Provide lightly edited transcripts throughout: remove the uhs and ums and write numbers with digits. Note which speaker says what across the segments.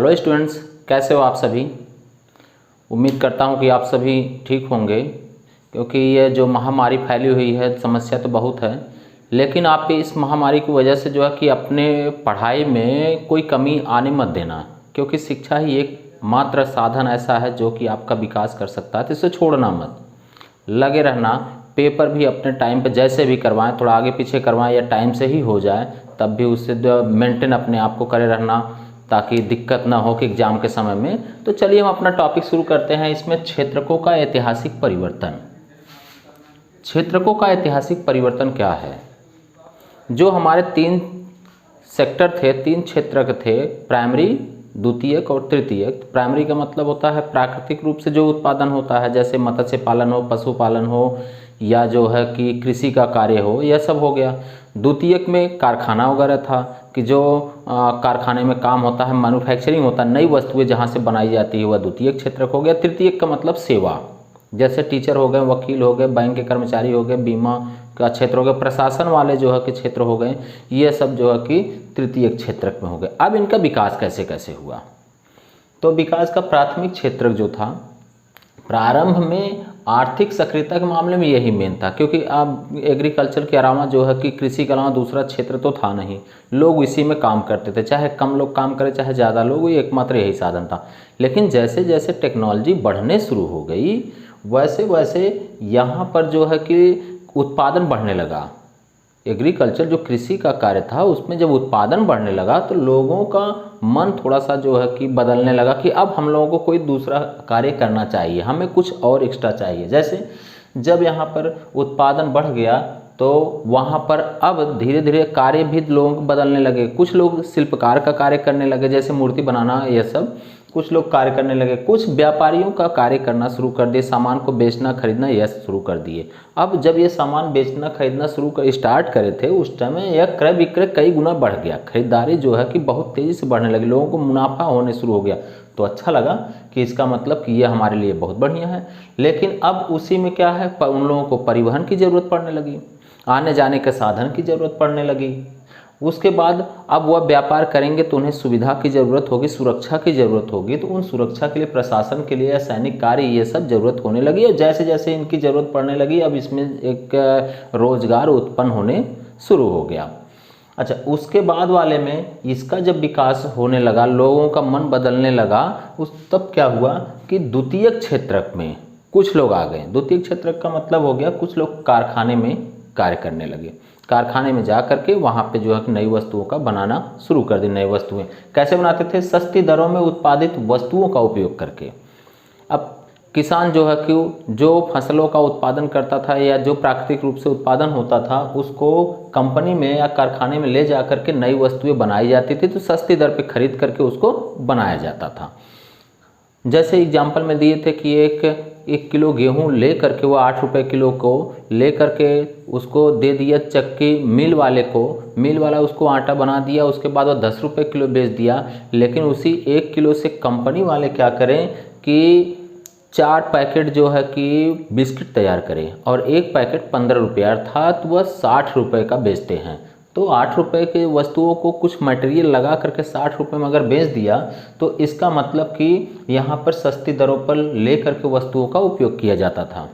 Speaker 1: Hello students, कैसे हो आप सभी। उम्मीद करता हूं कि आप सभी ठीक होंगे, क्योंकि ये जो महामारी फैली हुई है समस्या तो बहुत है, लेकिन आप इस महामारी की वजह से जो है कि अपने पढ़ाई में कोई कमी आने मत देना, क्योंकि शिक्षा ही एक मात्र साधन ऐसा है जो कि आपका विकास कर सकता है। तो इसे छोड़ना मत, लगे रहना। पेपर भी अपने टाइम पे जैसे भी करवाएं, थोड़ा आगे पीछे करवाएं या टाइम से ही हो जाए, तब भी उससे मेंटेन अपने आप को करे रहना, ताकि दिक्कत ना हो कि एग्ज़ाम के समय में। तो चलिए हम अपना टॉपिक शुरू करते हैं। इसमें क्षेत्रकों का ऐतिहासिक परिवर्तन। क्षेत्रकों का ऐतिहासिक परिवर्तन क्या है? जो हमारे 3 सेक्टर थे, 3 क्षेत्र थे, प्राइमरी, द्वितीयक और तृतीयक। प्राइमरी का मतलब होता है प्राकृतिक रूप से जो उत्पादन होता है, जैसे मत्स्य पालन हो, पशुपालन हो, या जो है कि कृषि का कार्य हो, यह सब हो गया। द्वितीयक में कारखाना वगैरह था कि जो कारखाने में काम होता है, मैन्युफैक्चरिंग होता है, नई वस्तुएं जहाँ से बनाई जाती है, वह द्वितीयक क्षेत्रक हो गया। तृतीयक का मतलब सेवा, जैसे टीचर हो गए, वकील हो गए, बैंक के कर्मचारी हो गए, बीमा का क्षेत्र हो गया, प्रशासन वाले जो है कि क्षेत्र हो गए, ये सब जो है कि तृतीयक क्षेत्रक में हो गए। अब इनका विकास कैसे कैसे हुआ? तो विकास का प्राथमिक क्षेत्रक जो था, प्रारंभ में आर्थिक सक्रियता के मामले में यही मेन था, क्योंकि अब एग्रीकल्चर के अलावा जो है कि कृषि के अलावा दूसरा क्षेत्र तो था नहीं, लोग इसी में काम करते थे, चाहे कम लोग काम करें चाहे ज़्यादा लोग, ये एकमात्र यही साधन था। लेकिन जैसे जैसे टेक्नोलॉजी बढ़ने शुरू हो गई, वैसे वैसे यहाँ पर जो है कि उत्पादन बढ़ने लगा। एग्रीकल्चर जो कृषि का कार्य था, उसमें जब उत्पादन बढ़ने लगा तो लोगों का मन थोड़ा सा जो है कि बदलने लगा कि अब हम लोगों को कोई दूसरा कार्य करना चाहिए, हमें कुछ और एक्स्ट्रा चाहिए। जैसे जब यहाँ पर उत्पादन बढ़ गया तो वहाँ पर अब धीरे धीरे कार्य भी लोगों को बदलने लगे। कुछ लोग शिल्पकार का कार्य करने लगे, जैसे मूर्ति बनाना, ये सब कुछ लोग कार्य करने लगे। कुछ व्यापारियों का कार्य करना शुरू कर दिए, सामान को बेचना खरीदना यह शुरू कर दिए। अब जब ये सामान बेचना खरीदना स्टार्ट करे थे, उस टाइम यह क्रय विक्रय कई गुना बढ़ गया। खरीदारी जो है कि बहुत तेज़ी से बढ़ने लगी, लोगों को मुनाफा होने शुरू हो गया। तो अच्छा लगा कि इसका मतलब कि यह हमारे लिए बहुत बढ़िया है। लेकिन अब उसी में क्या है, उन लोगों को परिवहन की ज़रूरत पड़ने लगी, आने जाने के साधन की ज़रूरत पड़ने लगी। उसके बाद अब वह व्यापार करेंगे तो उन्हें सुविधा की ज़रूरत होगी, सुरक्षा की ज़रूरत होगी। तो उन सुरक्षा के लिए प्रशासन के लिए या सैनिक कार्य ये सब ज़रूरत होने लगी। और जैसे जैसे इनकी ज़रूरत पड़ने लगी, अब इसमें एक रोज़गार उत्पन्न होने शुरू हो गया। अच्छा, उसके बाद वाले में इसका जब विकास होने लगा, लोगों का मन बदलने लगा, तब क्या हुआ कि द्वितीयक क्षेत्रक में कुछ लोग आ गए। द्वितीयक क्षेत्रक का मतलब हो गया कुछ लोग कारखाने में कार्य करने लगे। कारखाने में जा करके वहाँ पे जो है नई वस्तुओं का बनाना शुरू कर दी। नई वस्तुएं कैसे बनाते थे? सस्ती दरों में उत्पादित वस्तुओं का उपयोग करके। अब किसान जो है कि जो फसलों का उत्पादन करता था या जो प्राकृतिक रूप से उत्पादन होता था, उसको कंपनी में या कारखाने में ले जा करके नई वस्तुएं बनाई जाती थी, तो सस्ती दर पे खरीद करके उसको बनाया जाता था। जैसे एग्जाम्पल में दिए थे कि एक किलो गेहूं ले करके वो 8 रुपये किलो को ले करके उसको दे दिया चक्की मिल वाले को, मिल वाला उसको आटा बना दिया, उसके बाद वो 10 रुपये किलो बेच दिया। लेकिन उसी 1 किलो से कंपनी वाले क्या करें कि 4 पैकेट जो है कि बिस्किट तैयार करें और एक पैकेट 15 रुपये, अर्थात वह 60 रुपये का बेचते हैं। तो 8 रुपये के वस्तुओं को कुछ मटेरियल लगा करके 60 रुपये में अगर बेच दिया, तो इसका मतलब कि यहाँ पर सस्ती दरों पर ले करके वस्तुओं का उपयोग किया जाता था।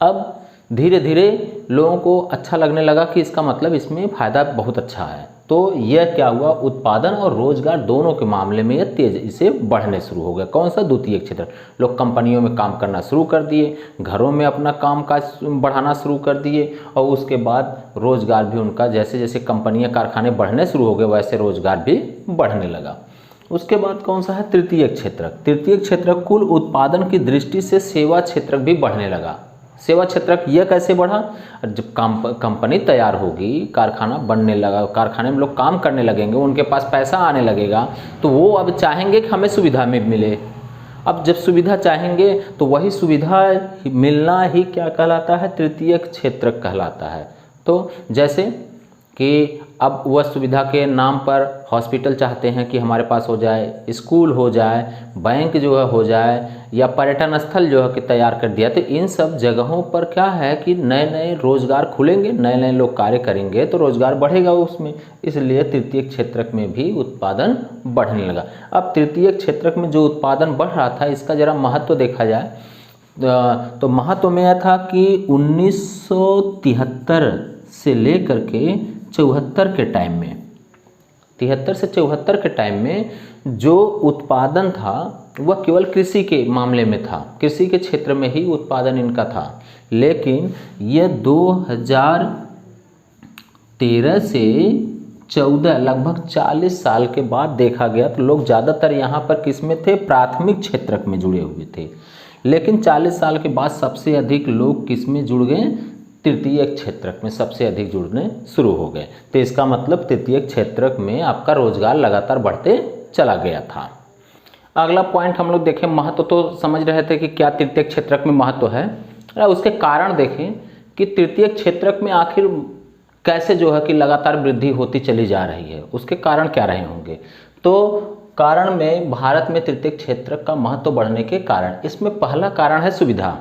Speaker 1: अब धीरे धीरे लोगों को अच्छा लगने लगा कि इसका मतलब इसमें फ़ायदा बहुत अच्छा है। तो यह क्या हुआ, उत्पादन और रोजगार दोनों के मामले में यह तेजी से बढ़ने शुरू हो गया। कौन सा? द्वितीयक क्षेत्र। लोग कंपनियों में काम करना शुरू कर दिए, घरों में अपना काम काज बढ़ाना शुरू कर दिए, और उसके बाद रोजगार भी उनका, जैसे जैसे कंपनियां कारखाने बढ़ने शुरू हो गए वैसे रोजगार भी बढ़ने लगा। उसके बाद कौन सा है? तृतीयक क्षेत्र। तृतीयक क्षेत्र कुल उत्पादन की दृष्टि से सेवा क्षेत्र भी बढ़ने लगा। सेवा क्षेत्रक यह कैसे बढ़ा? जब कंपनी तैयार होगी, कारखाना बनने लगा, कारखाने में लोग काम करने लगेंगे, उनके पास पैसा आने लगेगा, तो वो अब चाहेंगे कि हमें सुविधा में मिले। अब जब सुविधा चाहेंगे तो वही सुविधा मिलना ही क्या कहलाता है? तृतीयक क्षेत्रक कहलाता है। तो जैसे कि अब वह सुविधा के नाम पर हॉस्पिटल चाहते हैं कि हमारे पास हो जाए, स्कूल हो जाए, बैंक जो है हो जाए, या पर्यटन स्थल जो है कि तैयार कर दिया। तो इन सब जगहों पर क्या है कि नए नए रोजगार खुलेंगे, नए नए लोग कार्य करेंगे तो रोजगार बढ़ेगा उसमें, इसलिए तृतीयक क्षेत्रक में भी उत्पादन बढ़ने लगा। अब तृतीयक क्षेत्रक में जो उत्पादन बढ़ रहा था इसका जरा महत्व देखा जाए तो महत्व में यह था कि 1973 से लेकर के 74 के टाइम में, 73 से 74 के टाइम में जो उत्पादन था वह केवल कृषि के मामले में था, कृषि के क्षेत्र में ही उत्पादन इनका था। लेकिन यह 2013 से 14 लगभग 40 साल के बाद देखा गया तो लोग ज़्यादातर यहाँ पर किस में थे, प्राथमिक क्षेत्रक में जुड़े हुए थे। लेकिन 40 साल के बाद सबसे अधिक लोग किस में जुड़ गए, तृतीयक क्षेत्रक में सबसे अधिक जुड़ने शुरू हो गए। तो इसका मतलब तृतीयक क्षेत्रक में आपका रोजगार लगातार बढ़ते चला गया था। अगला पॉइंट हम लोग देखें, महत्व तो समझ रहे थे कि क्या तृतीयक क्षेत्रक में महत्व है, उसके कारण देखें कि तृतीयक क्षेत्रक में आखिर कैसे जो है कि लगातार वृद्धि होती चली जा रही है, उसके कारण क्या रहे होंगे। तो कारण में भारत में तृतीयक क्षेत्रक का महत्व बढ़ने के कारण, इसमें पहला कारण है सुविधा।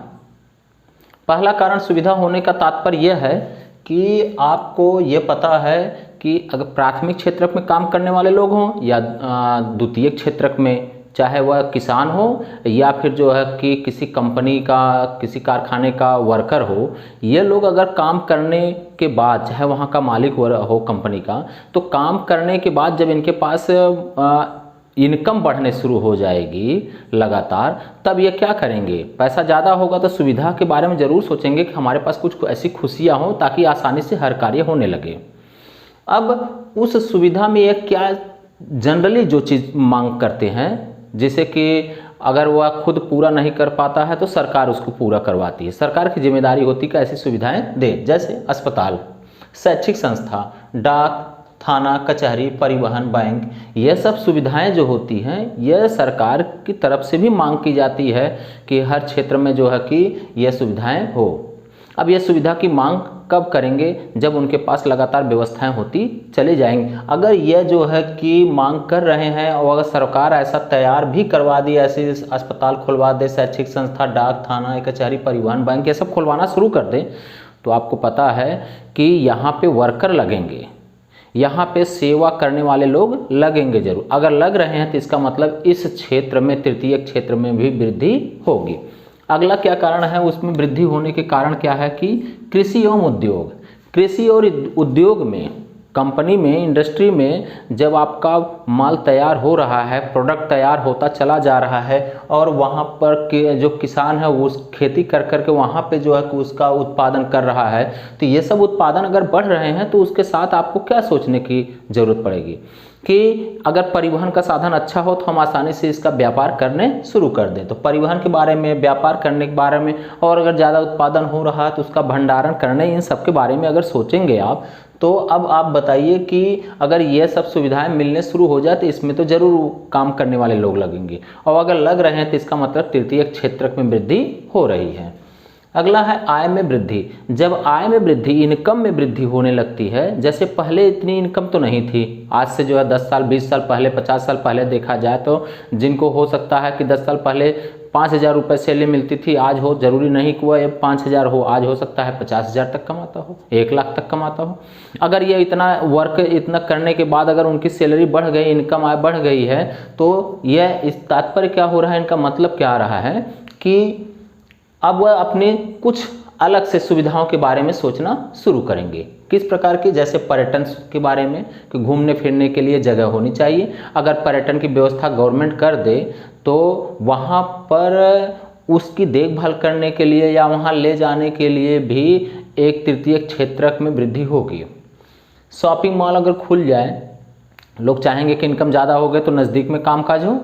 Speaker 1: पहला कारण सुविधा होने का तात्पर्य यह है कि आपको ये पता है कि अगर प्राथमिक क्षेत्रक में काम करने वाले लोग हों या द्वितीयक क्षेत्रक में, चाहे वह किसान हो या फिर जो है कि किसी कंपनी का, किसी कारखाने का वर्कर हो, ये लोग अगर काम करने के बाद, चाहे वहाँ का मालिक हो कंपनी का, तो काम करने के बाद जब इनके पास इनकम बढ़ने शुरू हो जाएगी लगातार, तब ये क्या करेंगे, पैसा ज़्यादा होगा तो सुविधा के बारे में ज़रूर सोचेंगे कि हमारे पास कुछ ऐसी खुशियाँ हों ताकि आसानी से हर कार्य होने लगे। अब उस सुविधा में ये क्या जनरली जो चीज़ मांग करते हैं, जैसे कि अगर वह खुद पूरा नहीं कर पाता है तो सरकार उसको पूरा करवाती है। सरकार की जिम्मेदारी होती है कि ऐसी सुविधाएं दे, जैसे अस्पताल, शैक्षिक संस्था, डाक, थाना, कचहरी, परिवहन, बैंक, यह सब सुविधाएं जो होती हैं यह सरकार की तरफ से भी मांग की जाती है कि हर क्षेत्र में जो है कि यह सुविधाएं हो। अब यह सुविधा की मांग कब करेंगे, जब उनके पास लगातार व्यवस्थाएं होती चली जाएंगी। अगर यह जो है कि मांग कर रहे हैं और अगर सरकार ऐसा तैयार भी करवा दी, ऐसे अस्पताल खुलवा दे, शैक्षिक संस्था, डाक, थाना, कचहरी, परिवहन, बैंक, ये सब खुलवाना शुरू कर दे, तो आपको पता है कि यहाँ पे वर्कर लगेंगे, यहाँ पे सेवा करने वाले लोग लगेंगे जरूर। अगर लग रहे हैं तो इसका मतलब इस क्षेत्र में, तृतीयक क्षेत्र में भी वृद्धि होगी। अगला क्या कारण है, उसमें वृद्धि होने के कारण क्या है कि कृषि एवं उद्योग। कृषि और उद्योग में, कंपनी में, इंडस्ट्री में जब आपका माल तैयार हो रहा है, प्रोडक्ट तैयार होता चला जा रहा है और वहाँ पर के जो किसान है वो उस खेती कर करके वहाँ पे जो है कि उसका उत्पादन कर रहा है, तो ये सब उत्पादन अगर बढ़ रहे हैं तो उसके साथ आपको क्या सोचने की ज़रूरत पड़ेगी कि अगर परिवहन का साधन अच्छा हो तो हम आसानी से इसका व्यापार करने शुरू कर दें। तो परिवहन के बारे में, व्यापार करने के बारे में, और अगर ज़्यादा उत्पादन हो रहा है तो उसका भंडारण करने, इन सब के बारे में अगर सोचेंगे आप, तो अब आप बताइए कि अगर ये सब सुविधाएं मिलने शुरू हो जाए तो इसमें तो ज़रूर काम करने वाले लोग लगेंगे, और अगर लग रहे हैं तो इसका मतलब तृतीयक क्षेत्रक में वृद्धि हो रही है। अगला है आय में वृद्धि। जब आय में वृद्धि, इनकम में वृद्धि होने लगती है, जैसे पहले इतनी इनकम तो नहीं थी, आज से जो है 10 साल, 20 साल पहले, 50 साल पहले देखा जाए तो जिनको हो सकता है कि 10 साल पहले 5,000 रुपये सैलरी मिलती थी, आज हो, जरूरी नहीं कि वह 5,000 हो, आज हो सकता है 50,000 तक कमाता हो, 1 लाख तक कमाता हो। अगर ये इतना वर्क, इतना करने के बाद अगर उनकी सैलरी बढ़ गई, इनकम आय बढ़ गई है, तो यह इस तात्पर्य क्या हो रहा है, इनका मतलब क्या आ रहा है कि अब वह अपने कुछ अलग से सुविधाओं के बारे में सोचना शुरू करेंगे। किस प्रकार की, जैसे पर्यटन के बारे में कि घूमने फिरने के लिए जगह होनी चाहिए। अगर पर्यटन की व्यवस्था गवर्नमेंट कर दे तो वहाँ पर उसकी देखभाल करने के लिए या वहाँ ले जाने के लिए भी एक तृतीयक क्षेत्रक में वृद्धि होगी। शॉपिंग मॉल अगर खुल जाए, लोग चाहेंगे कि इनकम ज़्यादा हो गए तो नज़दीक में कामकाज हो,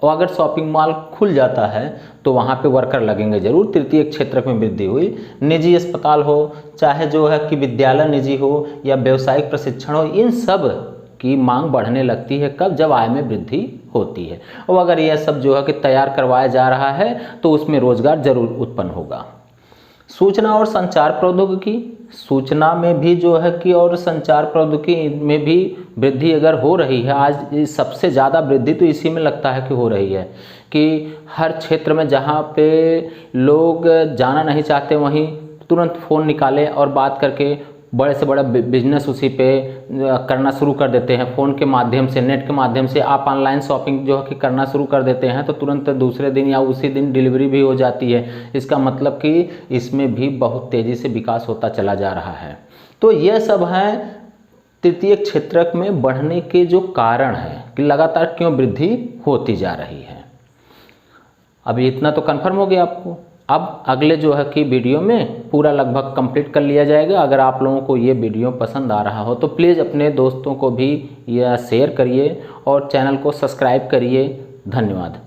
Speaker 1: और अगर शॉपिंग मॉल खुल जाता है तो वहाँ पे वर्कर लगेंगे जरूर, तृतीयक क्षेत्रक में वृद्धि हुई। निजी अस्पताल हो, चाहे जो है कि विद्यालय निजी हो या व्यावसायिक प्रशिक्षण हो, इन सब की मांग बढ़ने लगती है। कब? जब आय में वृद्धि होती है। और अगर यह सब जो है कि तैयार करवाया जा रहा है तो उसमें रोजगार जरूर उत्पन्न होगा। सूचना और संचार प्रौद्योगिकी, सूचना में भी जो है कि और संचार प्रौद्योगिकी में भी वृद्धि अगर हो रही है, आज सबसे ज़्यादा वृद्धि तो इसी में लगता है कि हो रही है कि हर क्षेत्र में जहाँ पे लोग जाना नहीं चाहते वहीं तुरंत फ़ोन निकाले और बात करके बड़े से बड़ा बिजनेस उसी पे करना शुरू कर देते हैं। फ़ोन के माध्यम से, नेट के माध्यम से आप ऑनलाइन शॉपिंग जो है कि करना शुरू कर देते हैं तो तुरंत दूसरे दिन या उसी दिन डिलीवरी भी हो जाती है। इसका मतलब कि इसमें भी बहुत तेज़ी से विकास होता चला जा रहा है। तो यह सब हैं तृतीय क्षेत्र में बढ़ने के जो कारण हैं कि लगातार क्यों वृद्धि होती जा रही है। अभी इतना तो कन्फर्म हो गया आपको। अब अगले जो है कि वीडियो में पूरा लगभग कंप्लीट कर लिया जाएगा। अगर आप लोगों को ये वीडियो पसंद आ रहा हो तो प्लीज़ अपने दोस्तों को भी यह शेयर करिए और चैनल को सब्सक्राइब करिए। धन्यवाद।